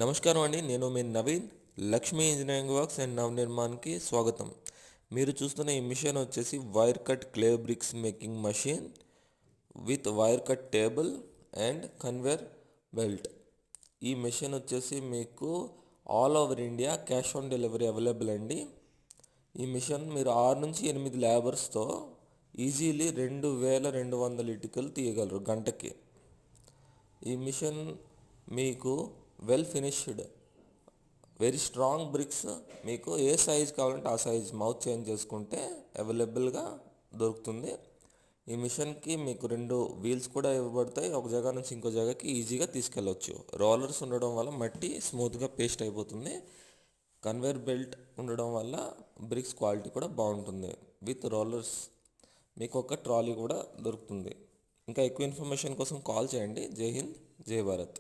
నమస్కారం అండి. నేను మీ Naveen. Lakshmi engineering works and నవనిర్మాణ్కి స్వాగతం. మీరు చూస్తున్న ఈ మిషన్ వచ్చేసి wire cut clay bricks making machine with wire cut table and conveyor belt. ఈ మిషన్ వచ్చేసి మీకు all over India cash on delivery available అండి. ఈ మిషన్ మీరు 6 నుంచి 8 లేబర్స్తో ఈజీలీ 2200 ఇటుకలు తీయగలరు గంటకి. ఈ మిషన్ మీకు well finished very strong bricks మీకు ఏ సైజ్ కావాలంటే ఆ సైజ్ మౌత్ చేంజ్ చేసుకుంటే అవైలబుల్గా దొరుకుతుంది. ఈ మిషన్కి మీకు 2 వీల్స్ కూడా ఇవ్వబడతాయి. ఒక జగ నుంచి ఇంకో జగకి ఈజీగా తీసుకెళ్ళవచ్చు. రోలర్స్ ఉండడం వల్ల మట్టి స్మూత్గా పేస్ట్ అయిపోతుంది. కన్వేర్ బెల్ట్ ఉండడం వల్ల బ్రిక్స్ క్వాలిటీ కూడా బాగుంటుంది. విత్ రోలర్స్ మీకు ఒక ట్రాలీ కూడా దొరుకుతుంది. ఇంకా ఎక్కువ ఇన్ఫర్మేషన్ కోసం కాల్ చేయండి. జై హింద్, జై భారత్.